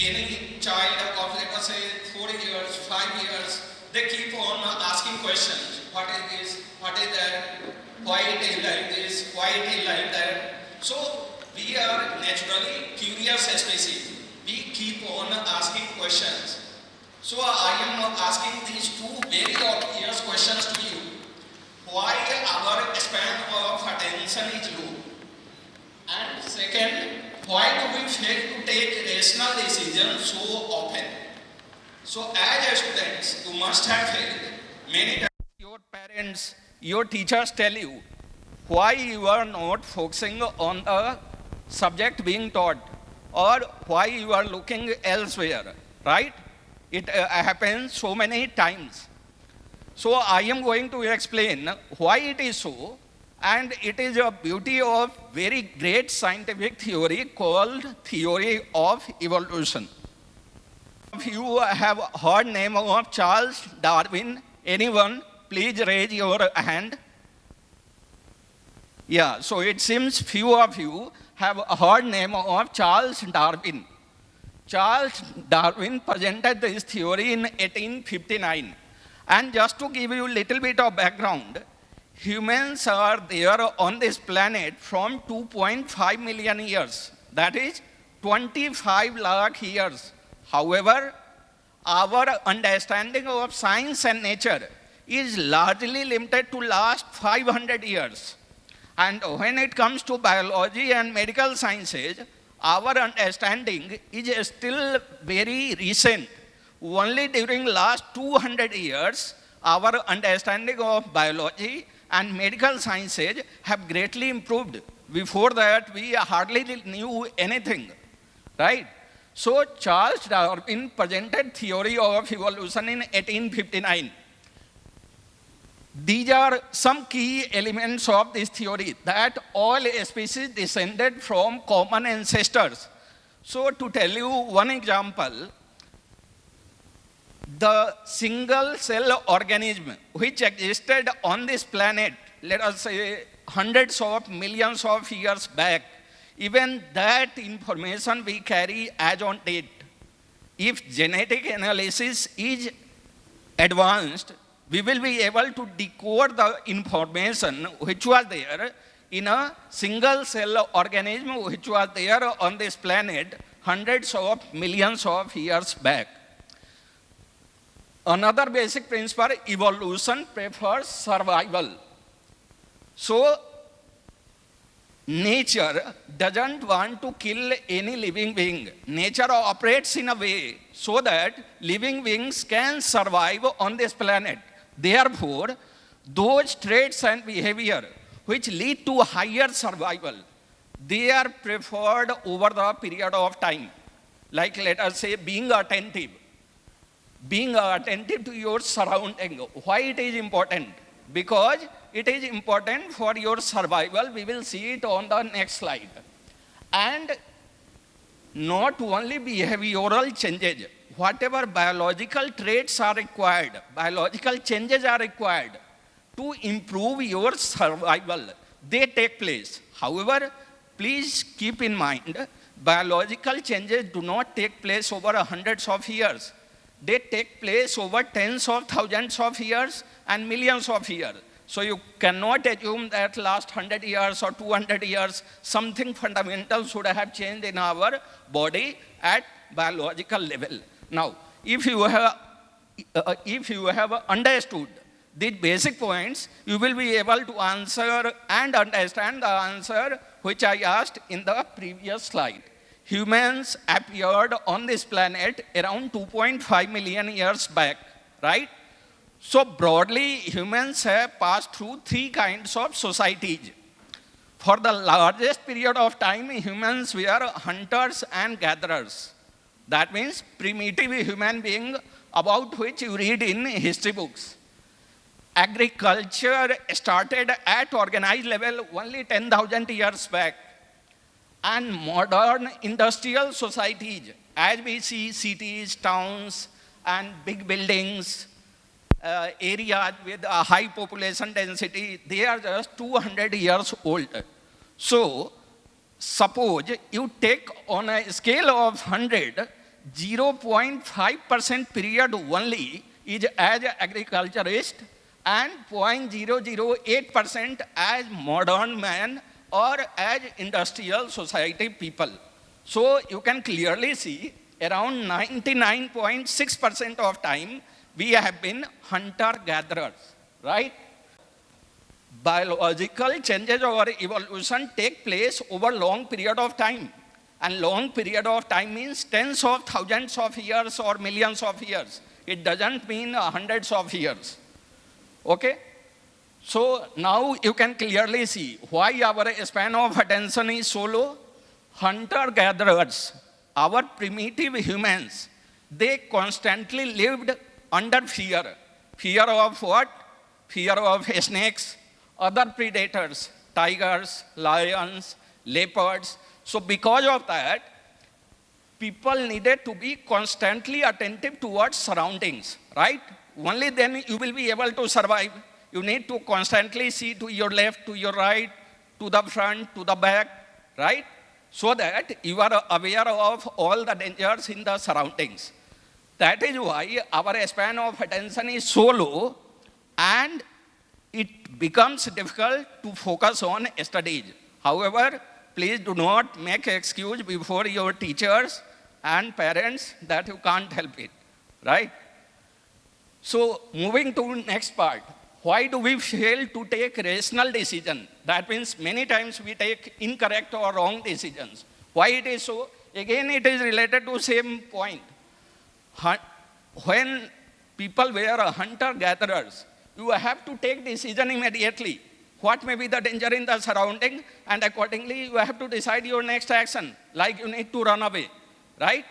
any child of, let us say, 4 years, 5 years, they keep on asking questions. What is this? What is that? Why it is like this? Why it is like that? So we are naturally curious species. We keep on asking questions. So I am asking these two very obvious questions to you. Why our span of attention is low? And second, why do we fail to take rational decisions so often? So as students, you must have failed many times. Your parents, your teachers tell you why you are not focusing on the subject being taught or why you are looking elsewhere, right? It happens so many times. So I am going to explain why it is so, and it is a beauty of very great scientific theory called theory of evolution. If you have heard name of Charles Darwin, anyone, please raise your hand. Yeah, so it seems few of you have heard name of Charles Darwin. Charles Darwin presented this theory in 1859. And just to give you a little bit of background, humans are there on this planet from 2.5 million years. That is 25 lakh years. However, our understanding of science and nature is largely limited to last 500 years. And when it comes to biology and medical sciences, our understanding is still very recent. Only during last 200 years, our understanding of biology and medical sciences have greatly improved. Before that, we hardly knew anything, right? So Charles Darwin presented theory of evolution in 1859. These are some key elements of this theory, that all species descended from common ancestors. So to tell you one example, the single cell organism which existed on this planet, let us say hundreds of millions of years back, even that information we carry as on date. If genetic analysis is advanced, we will be able to decode the information which was there in a single cell organism which was there on this planet hundreds of millions of years back. Another basic principle, evolution prefers survival. So, nature doesn't want to kill any living being. Nature operates in a way so that living beings can survive on this planet. Therefore, those traits and behavior which lead to higher survival, they are preferred over the period of time. Like let us say being attentive. Being attentive to your surrounding. Why it is important? Because it is important for your survival. We will see it on the next slide. And not only behavioral changes, whatever biological traits are required, biological changes are required to improve your survival, they take place. However, please keep in mind, biological changes do not take place over hundreds of years. They take place over tens of thousands of years and millions of years. So you cannot assume that last 100 years or 200 years, something fundamental should have changed in our body at biological level. Now, if you have understood these basic points, you will be able to answer and understand the answer which I asked in the previous slide. Humans appeared on this planet around 2.5 million years back, right? So broadly, humans have passed through three kinds of societies. For the largest period of time, humans were hunters and gatherers. That means primitive human being about which you read in history books. Agriculture started at organized level only 10,000 years back. And modern industrial societies, as we see cities, towns, and big buildings, areas with a high population density, they are just 200 years old. So, suppose you take on a scale of 100, 0.5% period only is as agriculturist and 0.008% as modern man or as industrial society people. So you can clearly see around 99.6% of time we have been hunter-gatherers, right? Biological changes or evolution take place over long period of time. And long period of time means tens of thousands of years or millions of years. It doesn't mean hundreds of years. Okay? So now you can clearly see why our span of attention is so low. Hunter-gatherers, our primitive humans, they constantly lived under fear. Fear of what? Fear of snakes, other predators, tigers, lions, leopards. So because of that, people needed to be constantly attentive towards surroundings, right? Only then you will be able to survive. You need to constantly see to your left, to your right, to the front, to the back, right? So that you are aware of all the dangers in the surroundings. That is why our span of attention is so low and it becomes difficult to focus on studies. However, please do not make excuse before your teachers and parents that you can't help it, right? So moving to next part, why do we fail to take rational decision? That means many times we take incorrect or wrong decisions. Why it is so? Again, it is related to same point. When people were hunter-gatherers, you have to take decision immediately. What may be the danger in the surrounding, and accordingly you have to decide your next action, like you need to run away, right?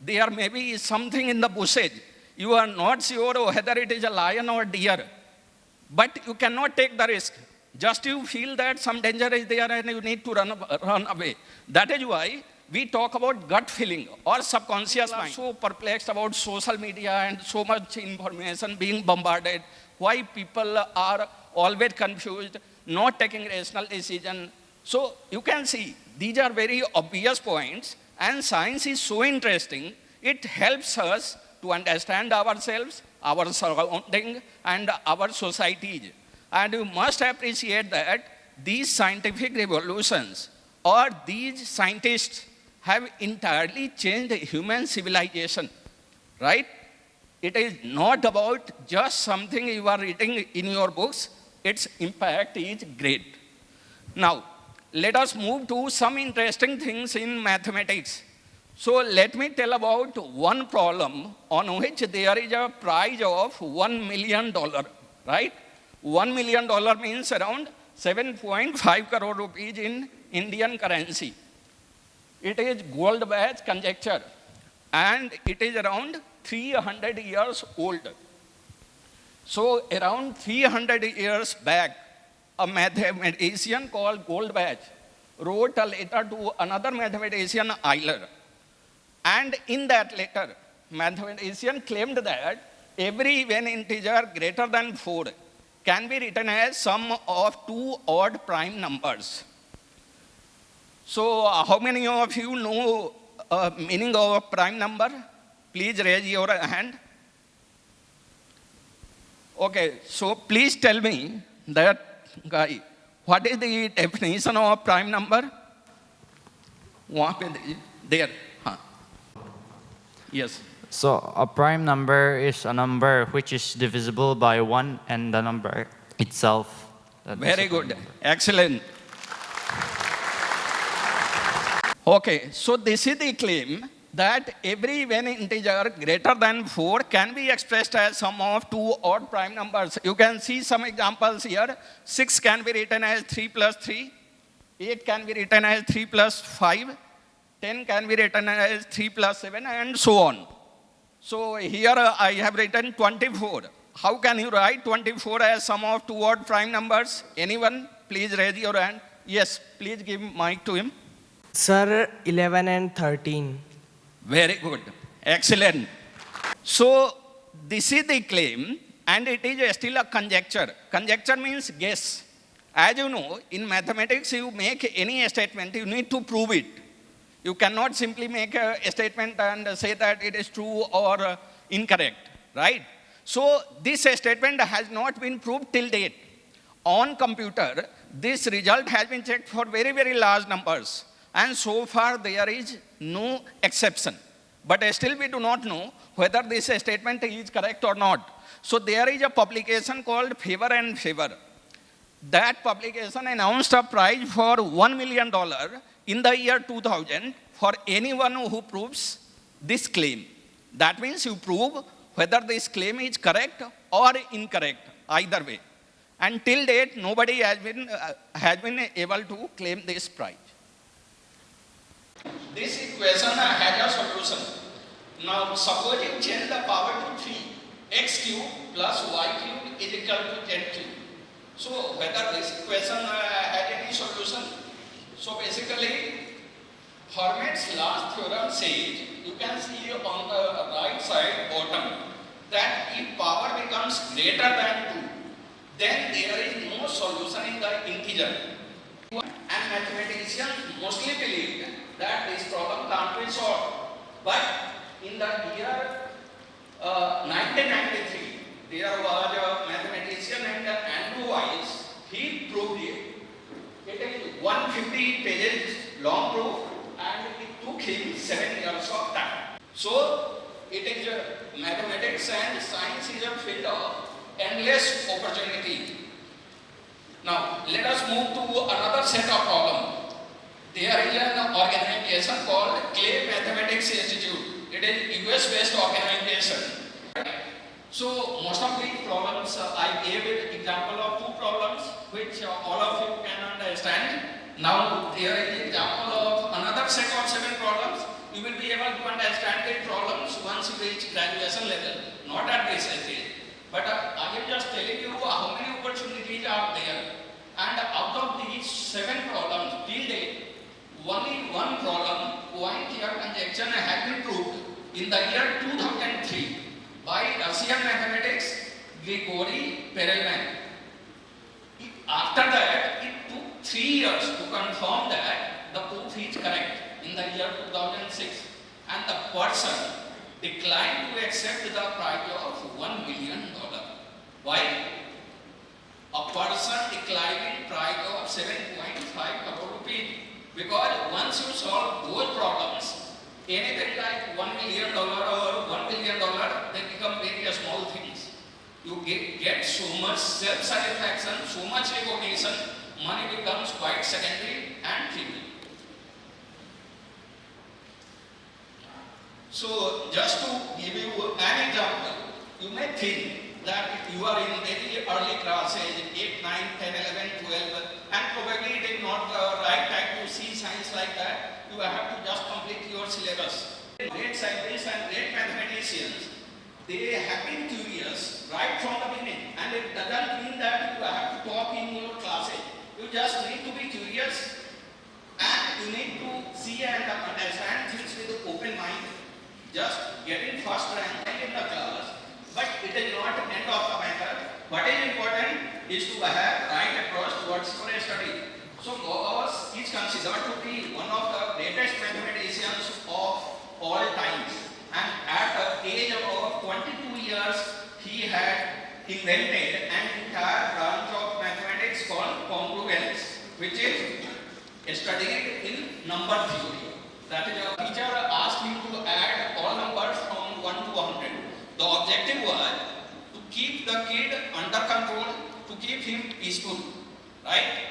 There may be something in the bushes. You are not sure whether it is a lion or deer, but you cannot take the risk. Just you feel that some danger is there and you need to run away. That is why we talk about gut feeling or subconscious mind. So perplexed about social media and so much information being bombarded, why people are always confused, not taking rational decision. So you can see these are very obvious points, and science is so interesting. It helps us to understand ourselves, our surrounding, and our societies. And you must appreciate that these scientific revolutions or these scientists have entirely changed human civilization, right? It is not about just something you are reading in your books. Its impact is great. Now, let us move to some interesting things in mathematics. So let me tell about one problem on which there is a prize of $1 million, right? $1 million means around 7.5 crore rupees in Indian currency. It is Goldbach conjecture, and it is around 300 years old. So around 300 years back, a mathematician called Goldbach wrote a letter to another mathematician, Euler. And in that letter, mathematician claimed that every even integer greater than 4 can be written as sum of two odd prime numbers. So how many of you know meaning of prime number? Please raise your hand. Okay, so please tell me that guy, what is the definition of prime number? There. Huh. Yes. So a prime number is a number which is divisible by 1 and the number itself. Very good. Excellent. Okay, so this is the claim that every even integer greater than 4 can be expressed as sum of two odd prime numbers. You can see some examples here. 6 can be written as 3 plus 3. 8 can be written as 3 plus 5. 10 can be written as 3 plus 7, and so on. So here I have written 24. How can you write 24 as sum of two odd prime numbers? Anyone? Please raise your hand. Yes, please give mic to him. Sir, 11 and 13. Very good. Excellent. So this is the claim, and it is still a conjecture. Conjecture means guess. As you know, in mathematics, you make any statement, you need to prove it. You cannot simply make a statement and say that it is true or incorrect, right? So this statement has not been proved till date. On computer, this result has been checked for very, very large numbers. And so far, there is no exception. But still, we do not know whether this statement is correct or not. So there is a publication called Favor and Favor. That publication announced a prize for $1 million in the year 2000 for anyone who proves this claim. That means you prove whether this claim is correct or incorrect, either way. And till date, nobody has been able to claim this prize. This equation has a solution. Now, suppose you change the power to 3, x cube plus y cube is equal to z cube. So, whether this equation has any solution? So, basically, Hermit's last theorem says, you can see on the right side bottom, that if power becomes greater than 2, then there is no solution in the integer. And mathematicians mostly believe that this problem can't be solved. But in the year 1993, there was a mathematician named Andrew Weiss. He proved it. It is 150 pages long proof, and it took him 7 years of time. So, it is mathematics and science is a field of endless opportunity. Now, let us move to another set of problems. There is an organization called Clay Mathematics Institute. It is US-based organization. So, most of these problems, I gave an example of 2 problems, which all of you can understand. Now, there is an example of another set of 7 problems. You will be able to understand the problems once you reach graduation level, not at this stage. But I am just telling you how many opportunities are there. And out of these 7 problems, till date, only one problem, point-year conjunction, has been proved in the year 2003 by Russian mathematics Grigory Perelman. After that, it took 3 years to confirm that the proof is correct in the year 2006. And the person declined to accept the prize of $1 million. Why? A person declining prize of 7.5 crore rupees. Because once you solve those problems, anything like $1 million or $1 billion, they become very small things. You get so much self-satisfaction, so much recognition, money becomes quite secondary and trivial. So, just to give you an example, you may think that you are in very early classes, 8, 9, 10, 11, 12, and probably it is not the right time to see science like that. You have to just complete your syllabus. Great scientists and great mathematicians, they have been curious right from the beginning, and it doesn't mean that you have to talk in your classes. You just need to be curious, and you need to see and understand things with an open mind. Just getting first rank in the class, but it is not the end of the matter. What is important is to have right approach towards your study. So Gauss is considered to be one of the greatest mathematicians of all times. And at the age of 22 years, he had invented an entire branch of mathematics called congruence, which is studied in number theory. That is, a teacher asked him to add all numbers from 1 to 100. The objective was to keep the kid under control, to keep him peaceful, right?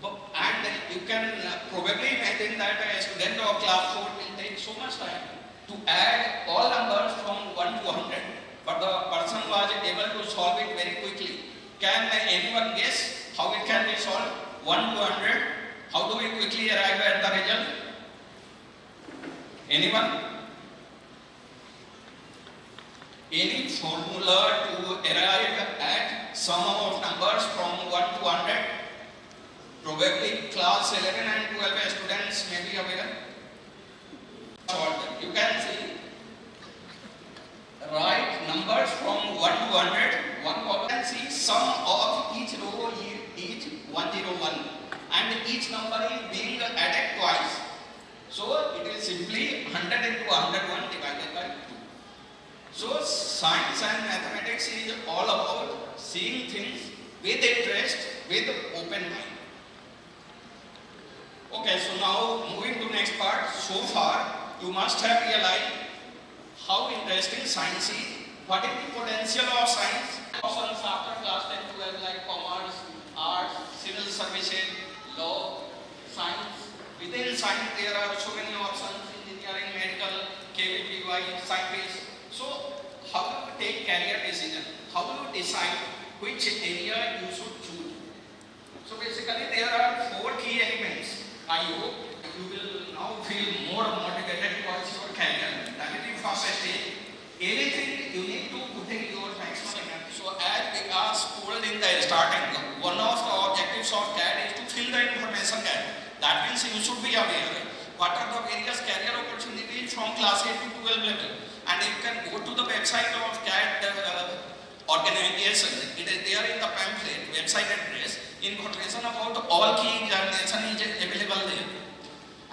And you can probably imagine that a student of class 4 will take so much time to add all numbers from 1 to 100. But the person was able to solve it very quickly. Can anyone guess how it can be solved? 1 to 100. How do we quickly arrive at the result? Anyone? Any formula to arrive at sum of numbers from 1 to 100? Probably class 11 and 12 students may be aware. You can see, write numbers from 1 to 100. One column can see sum of each row is 101, and each number is being added twice. So it science and mathematics is all about seeing things with interest, with open mind. Okay, so now moving to next part. So far, you must have realized how interesting science is. What is the potential of science? Options after class 10 to 12 like commerce, arts, civil services, law, science. Within science there are so many options: engineering, medical, KVPY, scientist. So how do you take career decision? How do you decide which area you should choose? So basically there are 4 key elements. I hope you will now feel more motivated towards your career. That is the first stage. Anything you need to put in your maximum energy. So as we are told in the starting, one of the objectives of CAD is to fill the information gap. That means you should be aware what are the various career opportunities from class 8 to 12 level. And you can go to the website of CAD organization. It is there in the pamphlet, website address, information about all key examination is available there.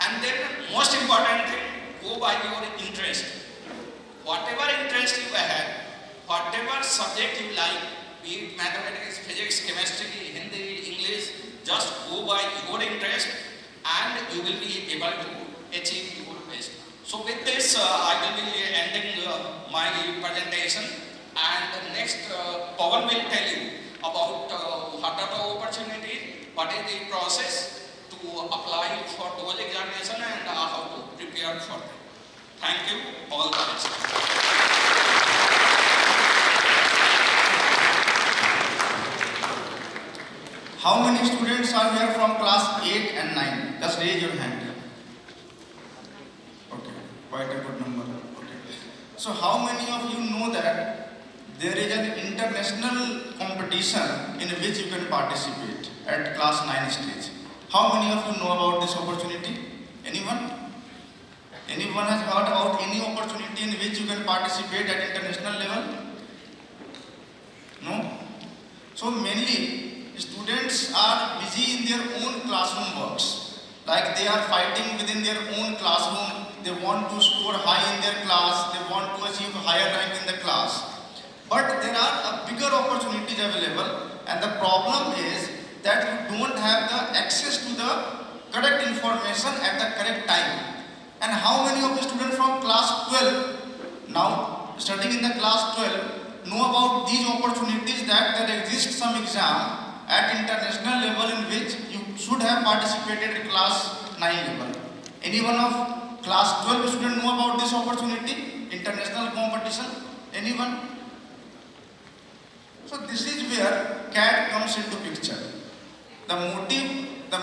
And then most important thing, go by your interest. Whatever interest you have, whatever subject you like, be it mathematics, physics, chemistry, Hindi, English, just go by your interest and you will be able to achieve your best. So with this, I will be ending my presentation, and next Pawan will tell you about what are the opportunities, what is the process to apply for those examination and how to prepare for them. Thank you, all the best. How many students are here from class 8 and 9? Just raise your hand. Okay, quite a good number. Okay. So how many of you know that there is an international competition in which you can participate at class 9 stage? How many of you know about this opportunity? Anyone? Anyone has heard about any opportunity in which you can participate at international level? No? So mainly students are busy in their own classroom works. Like they are fighting within their own classroom. They want to score high in their class. They want to achieve higher rank in the class. But there are bigger opportunities available, and the problem is that you don't have the access to the correct information at the correct time. And how many of the students from class 12, now studying in the class 12, know about these opportunities, that there exists some exam at international level in which you should have participated in class 9 level? Anyone of class 12 student know about this opportunity, international competition? Anyone? So this is where CAD comes into picture. The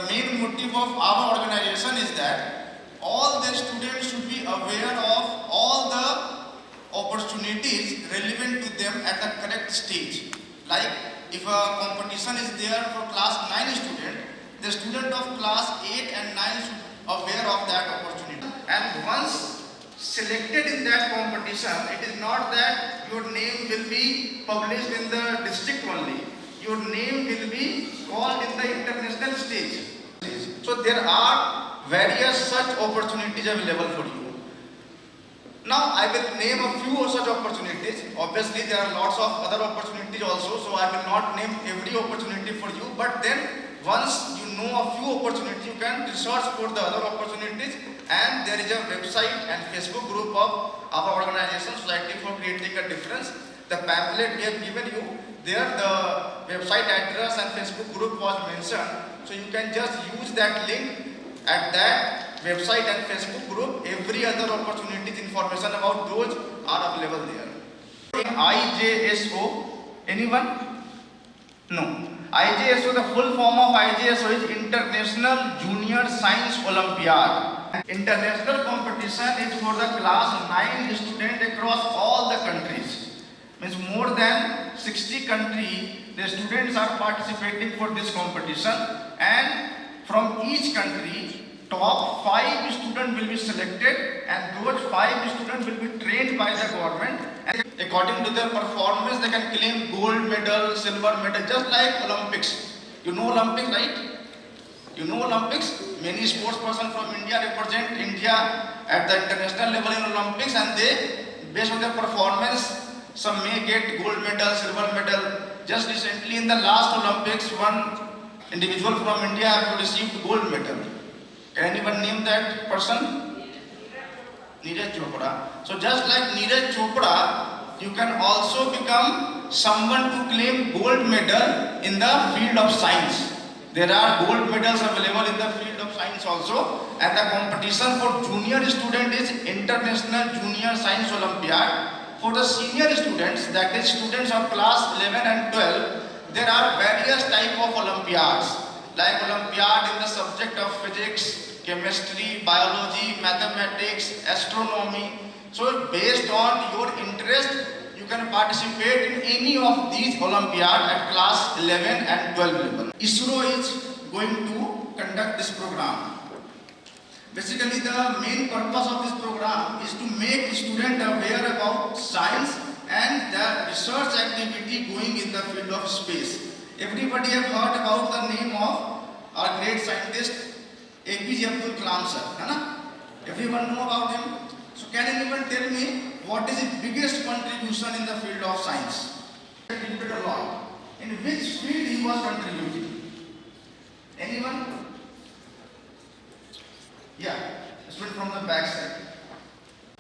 main motive of our organization is that all the students should be aware of all the opportunities relevant to them at the correct stage. Like if a competition is there for class 9 student, the student of class 8 and 9 should be aware of that opportunity. And once selected in that competition, it is not that your name will be published in the district only. Your name will be called in the international stage. So there are various such opportunities available for you. Now I will name a few such opportunities. Obviously there are lots of other opportunities also, so I will not name every opportunity for you, but then once you know a few opportunities, you can research for the other opportunities, and there is a website and Facebook group of our organization, Society for Creating a Difference. The pamphlet we have given you, there the website address and Facebook group was mentioned, so you can just use that link. At that website and Facebook group, every other opportunities, information about those are available there. IJSO, anyone? No. IJSO, the full form of IJSO is International Junior Science Olympiad. International competition is for the class 9 students across all the countries. Means more than 60 countries, the students are participating for this competition, and from each country, top 5 students will be selected, and those 5 students will be trained by the government. And according to their performance, they can claim gold medal, silver medal, just like Olympics. You know Olympics, right? You know Olympics? Many sports persons from India represent India at the international level in Olympics, and they, based on their performance, Some may get gold medal, silver medal. Just recently in the last Olympics, one individual from India have received gold medal. Can anyone name that person? Neeraj Chopra. So just like Neeraj Chopra, you can also become someone to claim gold medal in the field of science. There are gold medals available in the field of science also, and the competition for junior student is International Junior Science Olympiad. For the senior students, that is students of class 11 and 12, there are various type of Olympiads, like Olympiad in the subject of physics, chemistry, biology, mathematics, astronomy. So based on your interest, you can participate in any of these Olympiad at class 11 and 12 level. ISRO is going to conduct this program. Basically, the main purpose of this program is to make students aware about science and the research activity going in the field of space. Everybody have heard about the name of our great scientist APJ Abdul Kalam sir, है ना? Everyone know about him. So can anyone tell me what is his biggest contribution in the field of science? He contributed a lot. In which field he was contributing? Anyone? Yeah, student from the back side.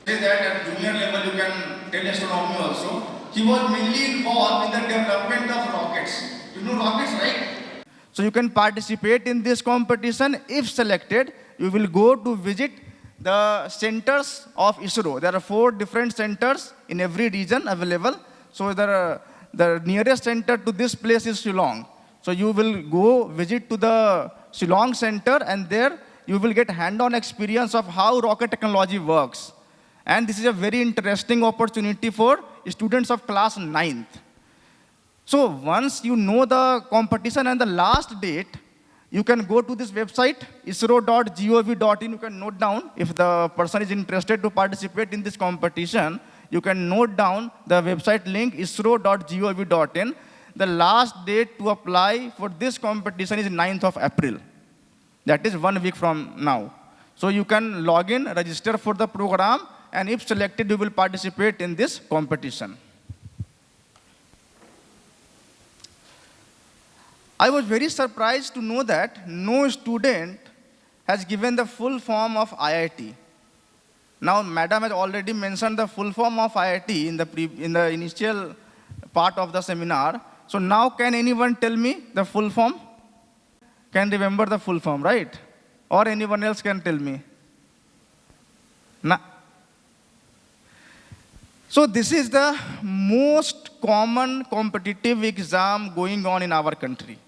Say that at junior level you can tell astronomy also. He was mainly involved in the development of rockets. You know rockets, right? So you can participate in this competition. If selected, you will go to visit the centers of ISRO. There are 4 different centers in every region available. So the nearest center to this place is Shillong. So you will go visit to the Shillong center, and there you will get hand-on experience of how rocket technology works. And this is a very interesting opportunity for students of class 9th. So once you know the competition and the last date, you can go to this website, isro.gov.in. You can note down if the person is interested to participate in this competition. You can note down the website link, isro.gov.in. The last date to apply for this competition is 9th of April. That is 1 week from now. So you can log in, register for the program, and if selected, you will participate in this competition. I was very surprised to know that no student has given the full form of IIT. Now, Madam has already mentioned the full form of IIT in the initial part of the seminar. So now can anyone tell me the full form? Can remember the full form, right? Or anyone else can tell me? Nah. So this is the most common competitive exam going on in our country.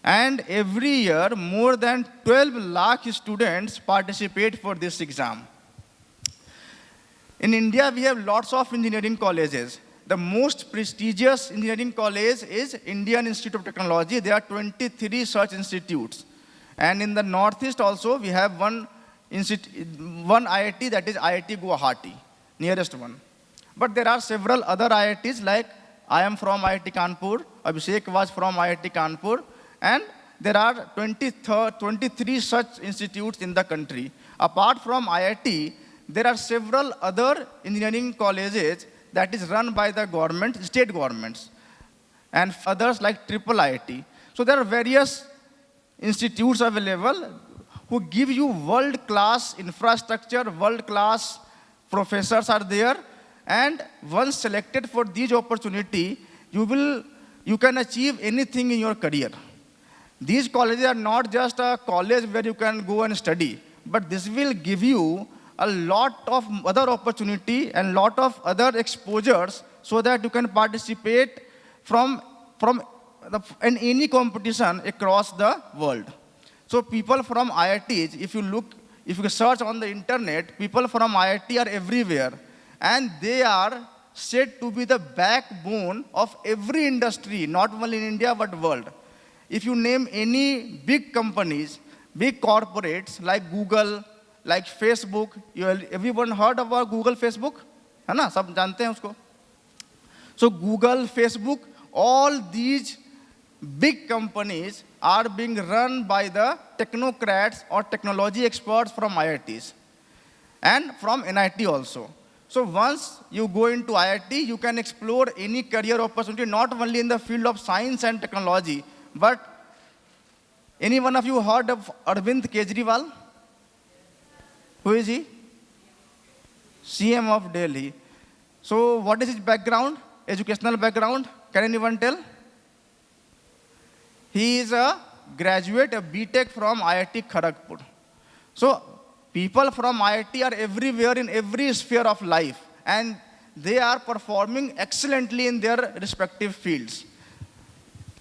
And every year, more than 12 lakh students participate for this exam. In India, we have lots of engineering colleges. The most prestigious engineering college is Indian Institute of Technology. There are 23 such institutes. And in the Northeast also, we have one IIT, that is IIT Guwahati, nearest one. But there are several other IITs, like I am from IIT Kanpur, Abhishek was from IIT Kanpur, and there are 23 such institutes in the country. Apart from IIT, there are several other engineering colleges that is run by the government, state governments, and others like IIIT. So there are various institutes available who give you world-class infrastructure, world-class professors are there, and once selected for this opportunity, you can achieve anything in your career. These colleges are not just a college where you can go and study, but this will give you a lot of other opportunity and lot of other exposures so that you can participate in any competition across the world. So people from IITs, if you search on the internet, people from IIT are everywhere, and they are said to be the backbone of every industry, not only in India but world. If you name any big companies, big corporates like Google, like Facebook, everyone heard about Google, Facebook? है ना? सब जानते हैं उसको. So Google, Facebook, all these big companies are being run by the technocrats or technology experts from IITs and from NIT also. So once you go into IIT, you can explore any career opportunity, not only in the field of science and technology, but any one of you heard of Arvind Kejriwal? Who is he? CM of Delhi. So what is his background, educational background? Can anyone tell? He is a graduate, a BTech from IIT Kharagpur. So people from IIT are everywhere in every sphere of life, and they are performing excellently in their respective fields.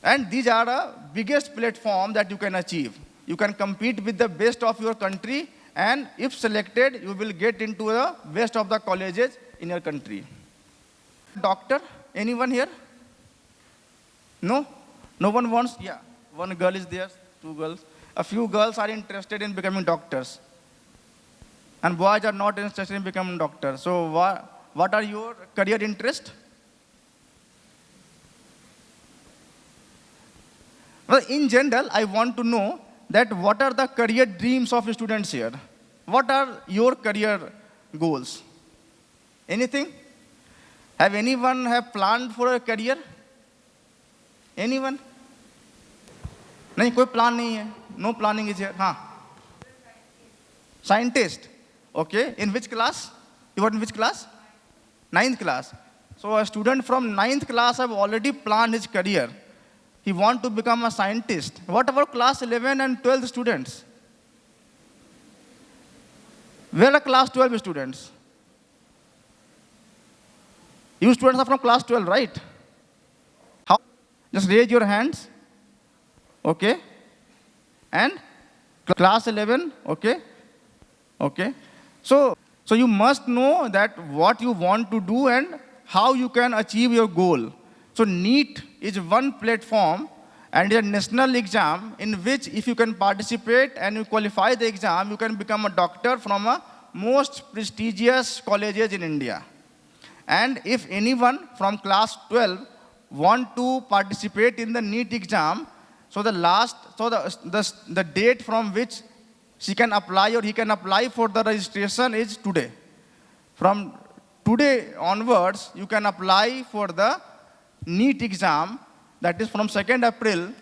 And these are the biggest platform that you can achieve. You can compete with the best of your country, and if selected, you will get into the best of the colleges in your country. Doctor, anyone here? No? No one wants? Yeah. One girl is there, two girls. A few girls are interested in becoming doctors. And boys are not interested in becoming doctors. So what are your career interests? Well, in general, I want to know that what are the career dreams of students here? What are your career goals? Anything? Have anyone have planned for a career? Anyone? नहीं कोई plan नहीं है. No planning is here. हाँ. Scientist. Okay. In which class? You are in which class? 9th class. So a student from 9th class have already planned his career. He want to become a scientist. What about class 11 and 12 students? Where are class 12 students? You students are from class 12, right? How? Just raise your hands. Okay. And class 11, okay. Okay. So you must know that what you want to do and how you can achieve your goal. So NEET is one platform and a national exam in which if you can participate and you qualify the exam, you can become a doctor from a most prestigious colleges in India. And if anyone from class 12 want to participate in the NEET exam, so the date from which she can apply or he can apply for the registration is today. From today onwards, you can apply for the NEET exam, that is from 2nd April.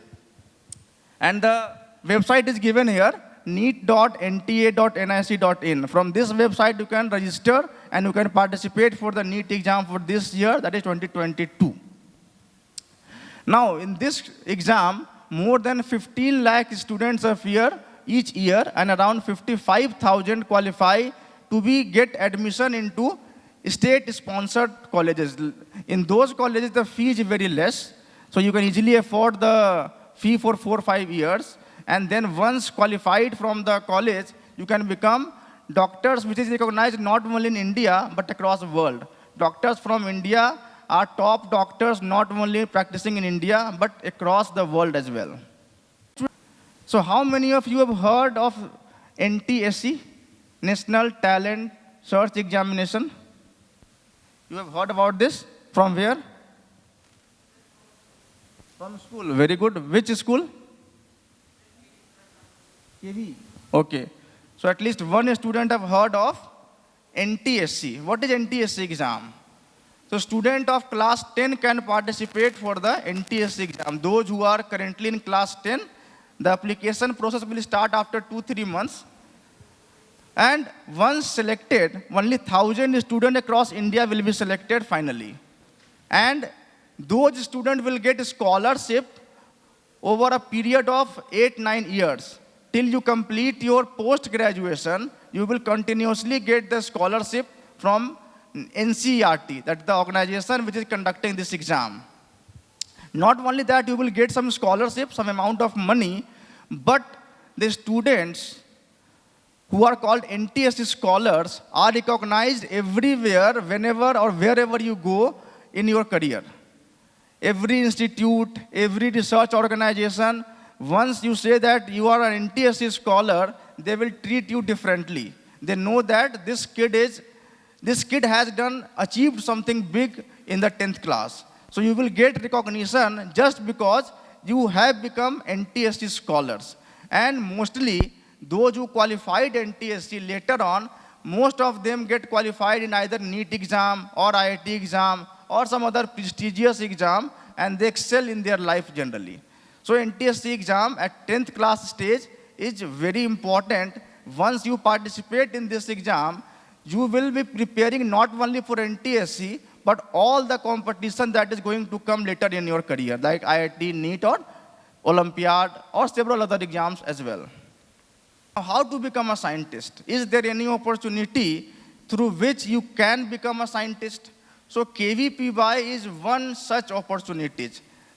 And the website is given here, neet.nta.nic.in. From this website, you can register and you can participate for the NEET exam for this year, that is 2022. Now, in this exam, more than 15 lakh students appear each year, and around 55,000 qualify to get admission into state-sponsored colleges. In those colleges, the fee is very less, so you can easily afford the fee for 4 or 5 years. And then once qualified from the college, you can become doctors, which is recognized not only in India, but across the world. Doctors from India are top doctors, not only practicing in India, but across the world as well. So how many of you have heard of NTSE, National Talent Search Examination? You have heard about this? From where? From school. Very good. Which school? KV. Okay. So at least one student have heard of NTSE. What is NTSE exam? So student of class 10 can participate for the NTSE exam. Those who are currently in class 10, the application process will start after 2-3 months. And once selected, only 1,000 students across India will be selected finally. And those students will get a scholarship over a period of 8-9 years. Till you complete your post-graduation, you will continuously get the scholarship from NCERT, that's the organization which is conducting this exam. Not only that, you will get some scholarship, some amount of money, but the students who are called NTSE scholars are recognized everywhere, whenever or wherever you go in your career. Every institute, every research organization, once you say that you are an NTSE scholar, they will treat you differently. They know that this kid has achieved something big in the 10th class. So you will get recognition just because you have become NTSE scholars. And mostly, those who qualified NTSE later on most of them get qualified in either NEET exam or IIT exam or some other prestigious exam, and they excel in their life generally. So NTSC exam at 10th class stage is very important. Once you participate in this exam, you will be preparing not only for NTSC, but all the competition that is going to come later in your career, like IIT, NEET, or Olympiad, or several other exams as well. Now, how to become a scientist? Is there any opportunity through which you can become a scientist? So KVPY is one such opportunity.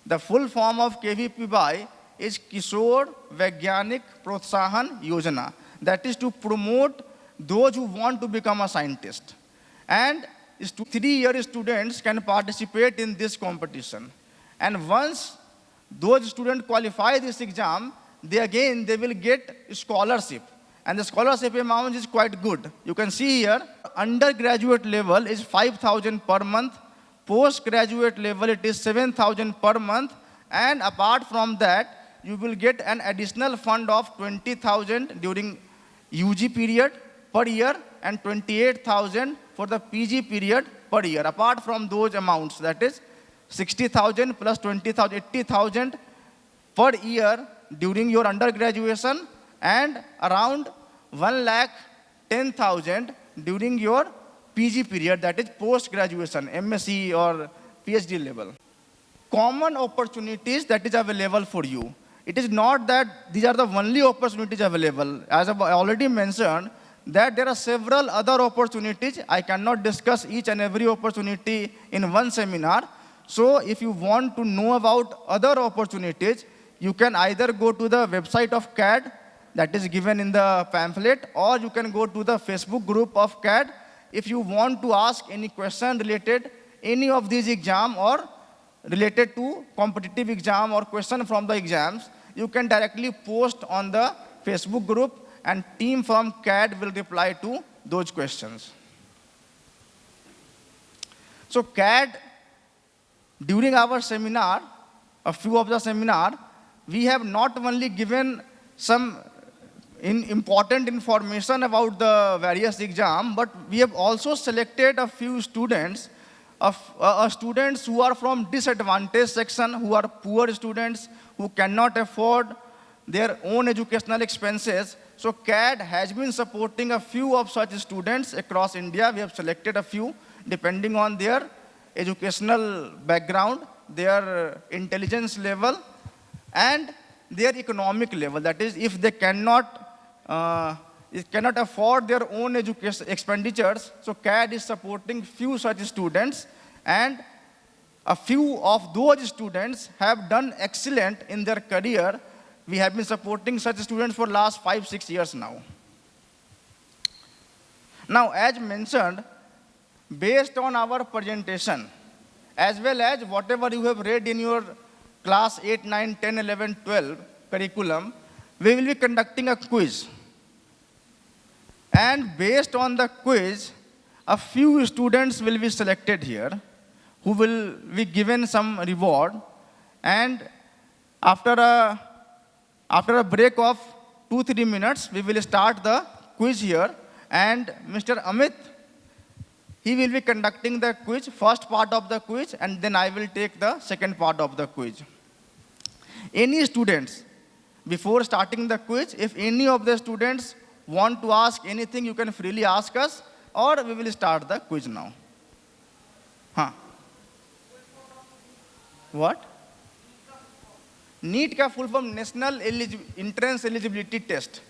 The full form of KVPY is Kishore Vaigyanik Protsahan Yojana. That is to promote those who want to become a scientist. And 3-year students can participate in this competition. And once those students qualify this exam, they will get scholarship. And the scholarship amount is quite good. You can see here, undergraduate level is 5,000 per month. Postgraduate level, it is 7,000 per month. And apart from that, you will get an additional fund of 20,000 during UG period per year and 28,000 for the PG period per year. Apart from those amounts, that is 60,000 plus 20,000, 80,000 per year during your undergraduation and around 1,10,000 during your PG period, that is post-graduation, MSc or PhD level. Common opportunities that is available for you. It is not that these are the only opportunities available. As I've already mentioned, that there are several other opportunities. I cannot discuss each and every opportunity in one seminar. So if you want to know about other opportunities, you can either go to the website of CAD that is given in the pamphlet, or you can go to the Facebook group of CAD. If you want to ask any question related any of these exam or related to competitive exam or question from the exams, you can directly post on the Facebook group and team from CAD will reply to those questions. So CAD, during our seminar, a few of the seminar, we have not only given some important information about the various exam, but we have also selected a few students, students who are from disadvantaged section, who are poor students, who cannot afford their own educational expenses. So CAD has been supporting a few of such students across India. We have selected a few depending on their educational background, their intelligence level, and their economic level. That is, if they cannot afford their own education expenditures, so CAD is supporting few such students, and a few of those students have done excellent in their career. We have been supporting such students for last 5-6 years now. Now, as mentioned, based on our presentation, as well as whatever you have read in your class 8, 9, 10, 11, 12 curriculum, we will be conducting a quiz. And based on the quiz, a few students will be selected here who will be given some reward. And after a break of 2-3 minutes, we will start the quiz here. And Mr. Amit, he will be conducting the quiz, first part of the quiz, and then I will take the second part of the quiz. Any students, before starting the quiz, if any of the students want to ask anything, you can freely ask us, or we will start the quiz now. What? NEET ka full form National Entrance Eligibility Test.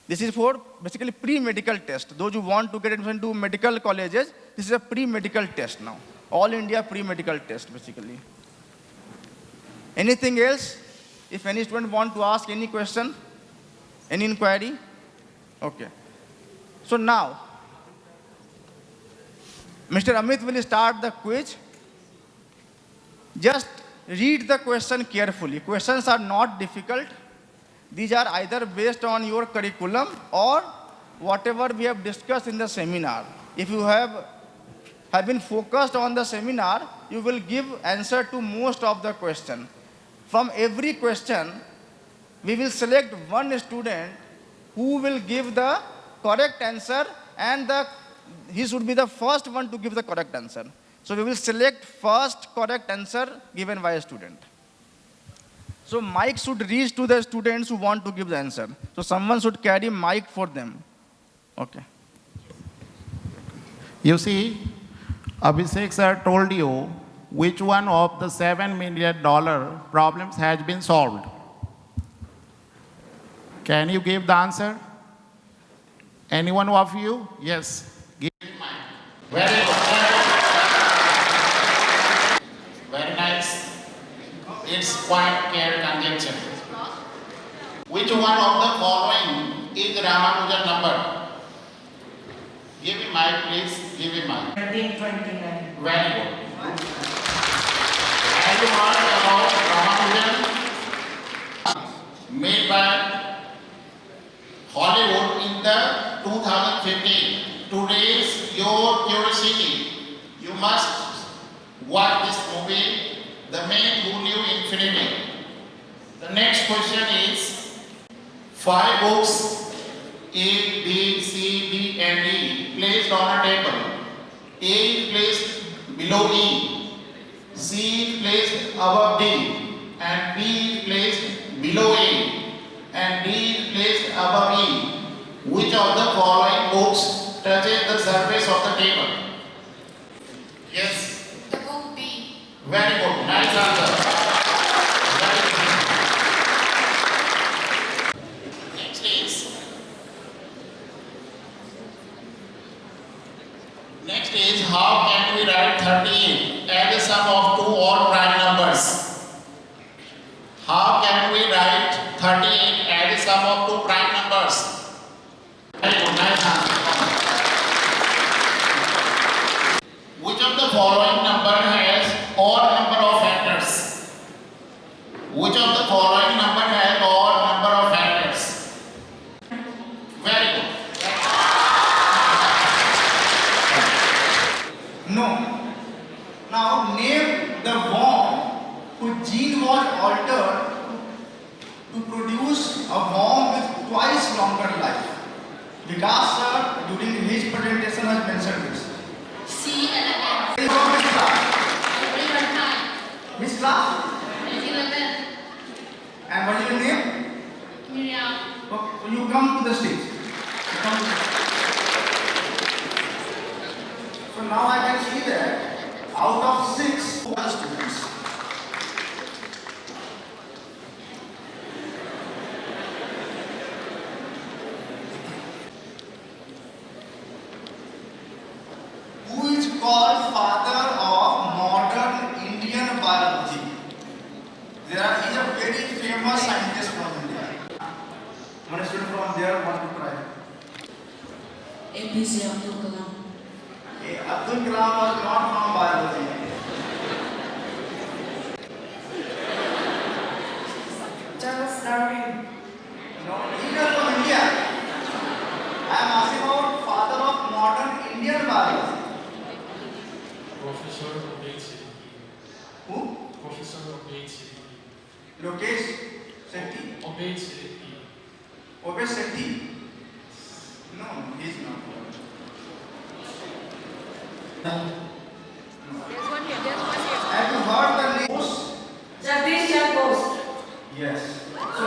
This is for basically pre-medical test. Those who want to get admission to medical colleges, this is a pre-medical test now. All India pre-medical test basically. Anything else? If any student want to ask any question, any inquiry? Okay. So now, Mr. Amit will start the quiz. Just read the question carefully. Questions are not difficult. These are either based on your curriculum or whatever we have discussed in the seminar. If you have been focused on the seminar, you will give answer to most of the question. From every question, we will select one student who will give the correct answer and he should be the first one to give the correct answer. So we will select first correct answer given by a student. So mic should reach to the students who want to give the answer. So someone should carry mic for them. Okay. You see, Abhishek sir told you which one of the $7 million problems has been solved. Can you give the answer? Any one of you? Yes. Give me mine. Very good. Very nice. It's point care conjunction. Which one of the following is Ramanujan number? Give me mic, please. Give me mic. 1929. Very good. Have you heard about Ramanujan? Made by Hollywood in the 2015. To raise your curiosity, you must watch this movie, The Man Who Knew Infinity. The next question is 5 books A, B, C, D, and E placed on a table. A is placed below E, C is placed above D, and B is placed below A, and D is placed above E. Which of the following books touches the surface of the table? Yes. The book B. Very good. Nice answer. Very good. Next is how can we write 38 as a sum of two odd prime numbers? How can we write 38 as a sum of two prime numbers? Very good. Nice answer. Which of the following number has odd number of factors? Which of the following number has odd number of factors? Very good. No. Now name the worm whose gene was altered to produce a worm with twice longer life. Vikas sir during his presentation has mentioned this. C. Elephant. Which class? Everyone time. Which class? 11. And what is your name? Miriam. Okay, so you come to the stage. You come to the stage. So now I can see that out of 6 students, who is called father of modern Indian biology? Is a very famous scientist from India. One student from there want to try. APJ Abdul Kalam. Abdul Kalam was not from biology. Charles Darwin. No, he is from India. I am asking about father of modern Indian biology. Professor Obed Siddiqui. Who? Professor Obed Siddiqui. Lokesh Shetty. Obed Siddiqui. Obed Shetty? No, he is not. Have you heard the name? Jagdish Bose. Yes. So,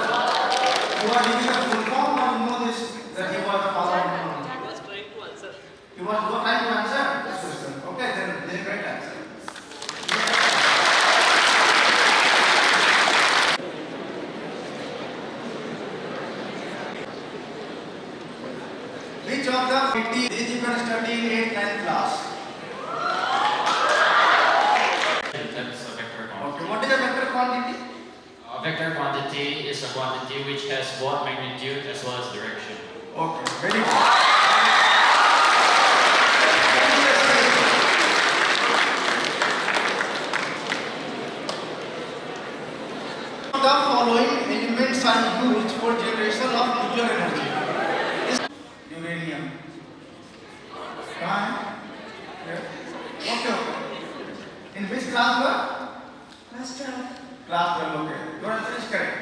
you are giving a full form or you know this, that he was the father of modern? He was trying to answer. He was trying to answer this question. Okay, then the correct answer. Which of the 50 is you can study in 8th, 9th class? That's a vector quantity. Okay, what is a vector quantity? A vector quantity is a quantity which has both magnitude as well as direction. Okay, very good. The following elements are used for generation of nuclear energy. Uranium. Fine. Okay. In which class you are? Class 12. Class 12, okay. Your answer is correct.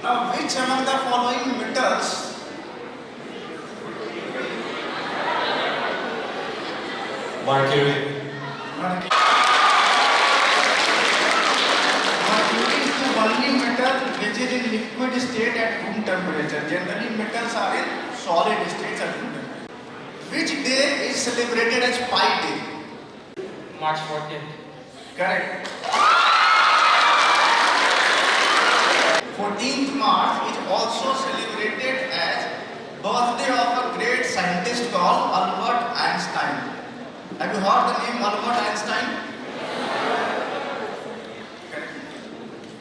Now, which among the following metals Mercury. Mercury is the only metal which is in liquid state at room temperature. Generally, metals are in solid states at room temperature. Which day is celebrated as Pi Day? March 14th. Correct. 14th March is also celebrated as birthday of a great scientist called Albert Einstein. Have you heard the name Albert Einstein? Correct.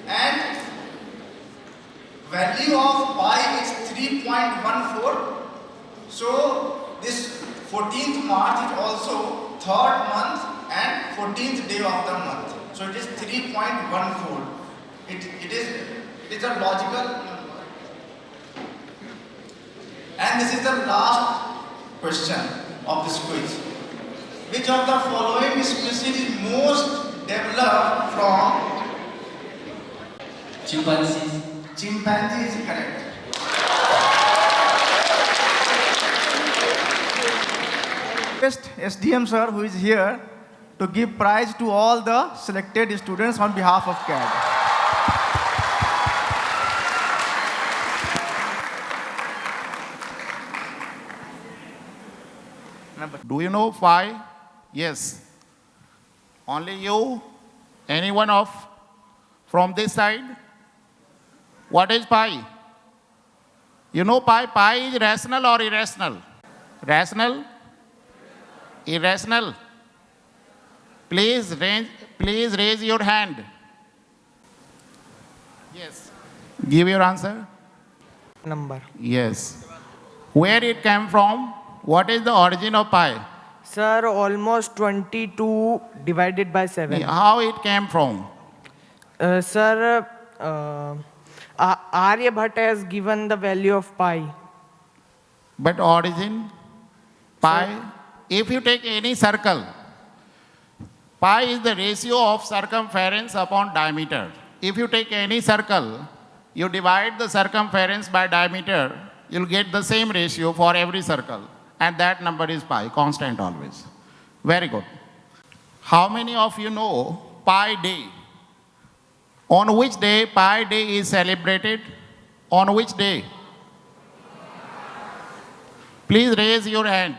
And value of pi is 3.14. So this 14th March is also third month and 14th day of the month. So it is 3.14. It is a logical number. And this is the last question of this quiz. Which of the following species is most developed from? Chimpanzees. Chimpanzee is correct. Request SDM sir, who is here, to give prize to all the selected students on behalf of CAD. Do you know pi? Yes. Only you? Anyone of from this side? What is pi? You know pi? Pi is rational or irrational? Rational? Irrational? Please raise your hand. Yes. Give your answer. Number. Yes. Where it came from? What is the origin of pi? Sir, almost 22 divided by 7. How it came from? Sir, Aryabhatta has given the value of pi. But origin? Pi? If you take any circle, pi is the ratio of circumference upon diameter. If you take any circle, you divide the circumference by diameter, you'll get the same ratio for every circle. And that number is pi, constant always. Very good. How many of you know Pi Day? On which day Pi Day is celebrated? On which day? Please raise your hand.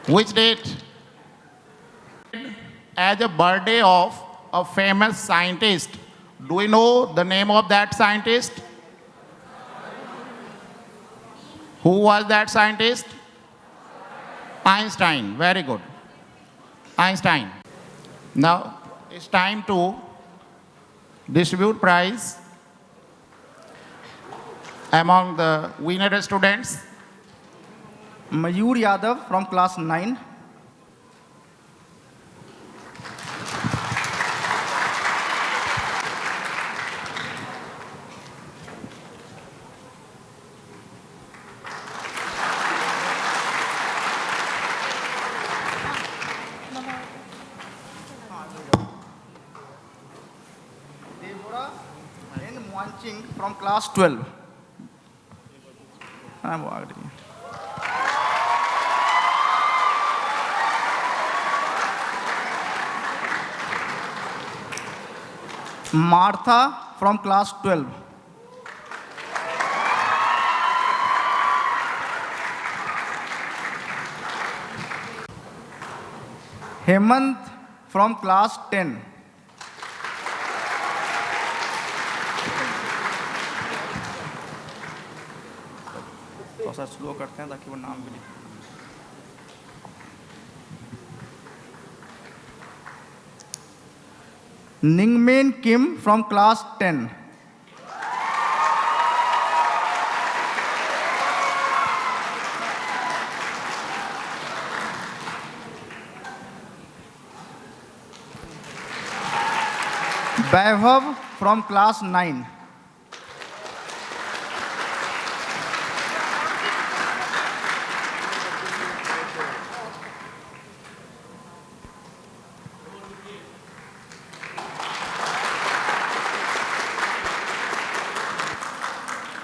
Which date? As a birthday of a famous scientist. Do you know the name of that scientist? Who was that scientist? Einstein. Very good. Einstein. Now it's time to distribute prize among the winner students. Mayur Yadav from class 9. Deborah N. Mwanching from class 12. Martha from class 12. Hemant from class 10. थोड़ा सा slow करते हैं ताकि वो नाम भी लिखे. Ningmen Kim from class 10. Vaibhav from class 9.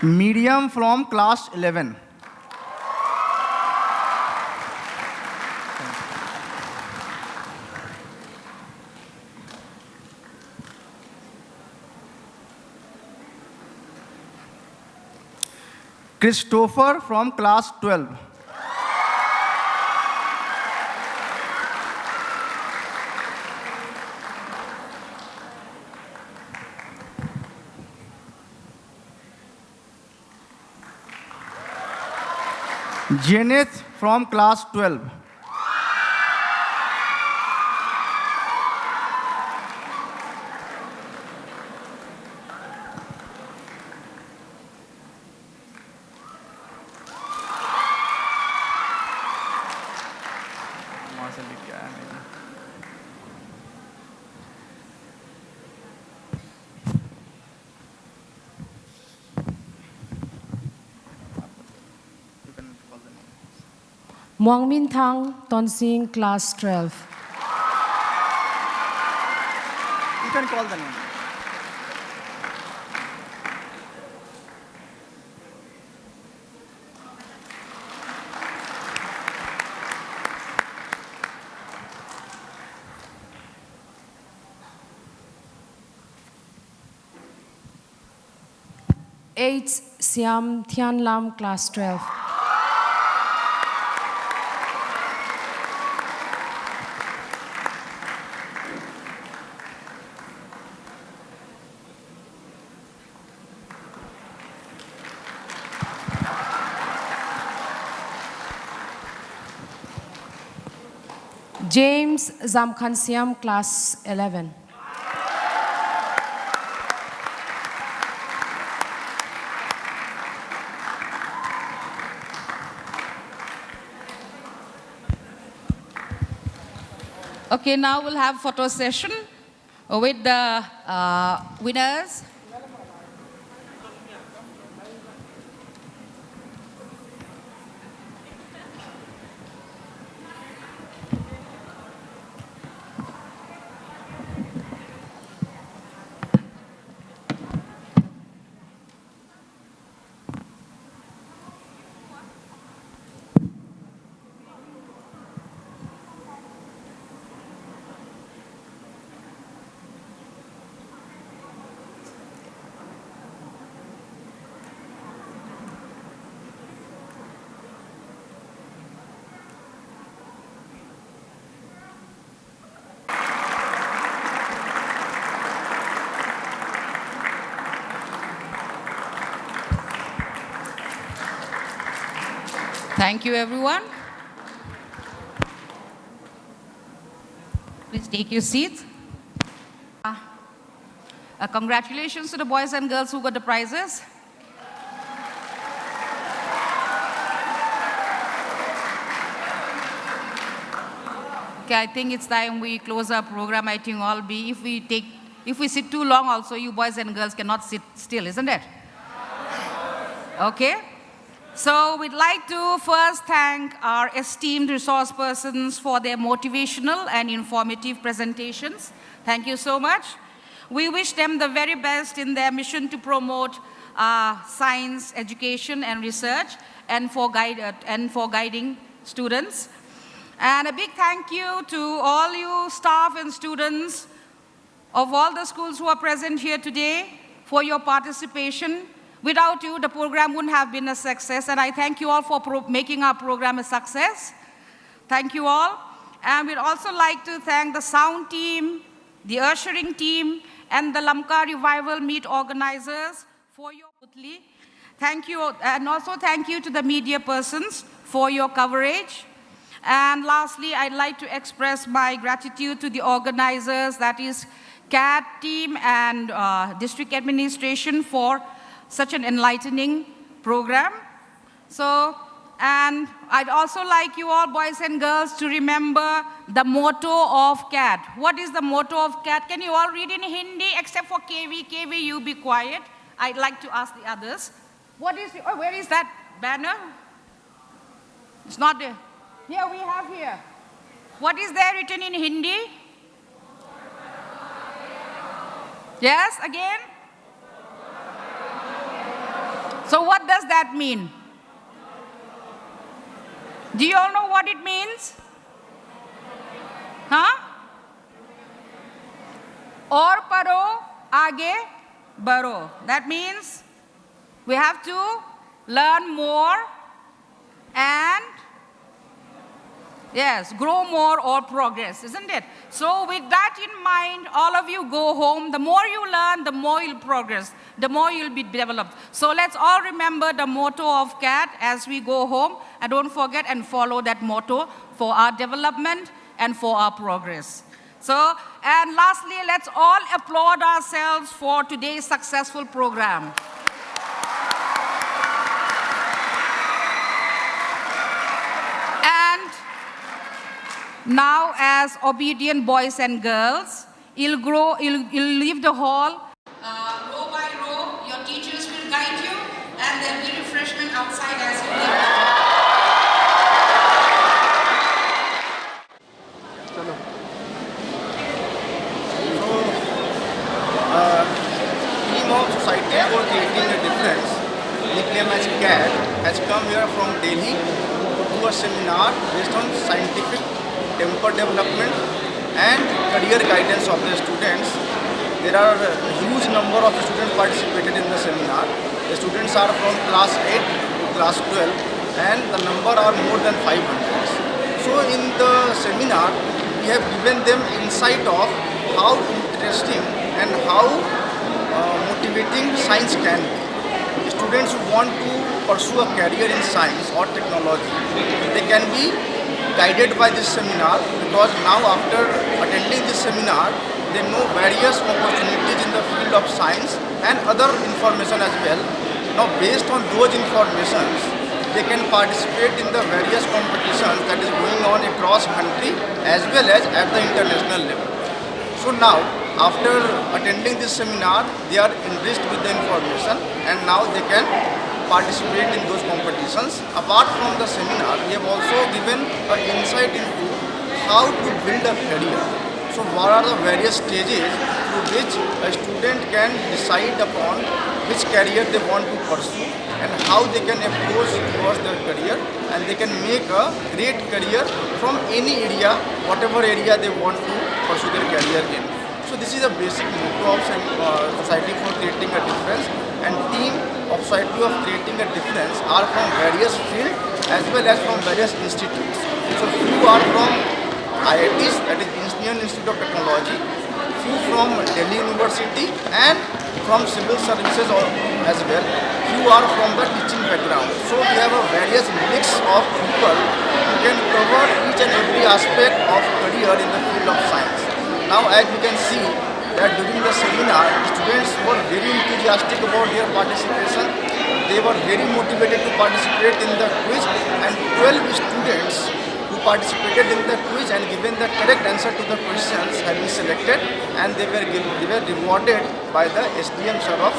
Medium from class 11. Christopher from class 12. Janet from class 12. Muang Min Thang, Tonsing, class 12. You can call the name. Eight, Siam Thian Lam, class 12. James Zamkhan Siam, class 11. Okay, now we'll have photo session with the winners. Thank you, everyone. Please take your seats. Congratulations to the boys and girls who got the prizes. Okay, I think it's time we close our program. I think all be, if we sit too long also, you boys and girls cannot sit still, isn't it? Okay. So we'd like to first thank our esteemed resource persons for their motivational and informative presentations. Thank you so much. We wish them the very best in their mission to promote science, education, and research, and for guiding students. And a big thank you to all you staff and students of all the schools who are present here today for your participation. Without you, the program wouldn't have been a success, and I thank you all for making our program a success. Thank you all. And we'd also like to thank the sound team, the ushering team, and the Lamka Revival Meet organizers for your putli. Thank you, and also thank you to the media persons for your coverage. And lastly, I'd like to express my gratitude to the organizers, that is CAT team and district administration, for such an enlightening program. So, and I'd also like you all, boys and girls, to remember the motto of CAT. What is the motto of CAT? Can you all read in Hindi, except for KV? KV, you be quiet. I'd like to ask the others. What is, oh, where is that banner? It's not there. Here we have here. What is there written in Hindi? Yes, again? So what does that mean? Do you all know what it means? Huh? Aur paro, aage baro. That means we have to learn more and yes, grow more or progress, isn't it? So with that in mind, all of you go home. The more you learn, the more you'll progress, the more you'll be developed. So let's all remember the motto of CAT as we go home. And don't forget and follow that motto for our development and for our progress. So, and lastly, let's all applaud ourselves for today's successful program. And now, as obedient boys and girls, you'll leave the hall. Row by row, your teachers will guide you, and there'll be refreshment outside as you leave. Team of Society for Creating a Difference, nicknamed as CAD, has come here from Delhi to do a seminar based on scientific temper development and career guidance of the students. There are a huge number of students participated in the seminar. The students are from class 8 to class 12 and the number are more than 500. So in the seminar, we have given them insight of how interesting and how motivating science can be. Students who want to pursue a career in science or technology, they can be guided by this seminar because now after attending this seminar, they know various opportunities in the field of science and other information as well. Now based on those informations, they can participate in the various competitions that is going on across country as well as at the international level. So now, after attending this seminar, they are enriched with the information and now they can participate in those competitions. Apart from the seminar, we have also given an insight into how to build a career. So what are the various stages through which a student can decide upon which career they want to pursue and how they can approach towards their career and they can make a great career from any area, whatever area they want to pursue their career in. So this is a basic motto of Society for Creating a Difference, and team of Society of Creating a Difference are from various fields as well as from various institutes. So few are from IITs, that is Indian Institute of Technology, few from Delhi University and from civil services as well. Few are from the teaching background. So we have a various mix of people who can cover each and every aspect of career in the field of science. Now as you can see that during the seminar, students were very enthusiastic about their participation. They were very motivated to participate in the quiz, and 12 students who participated in the quiz and given the correct answer to the questions have been selected and they were rewarded by the SDM sir of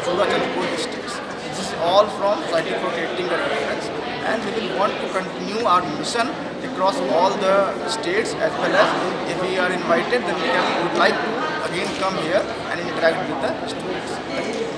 Surajapur districts. This is all from Society for Creating a Difference, and we will want to continue our mission across all the states as well as if we are invited then we would like to again come here and interact with the students.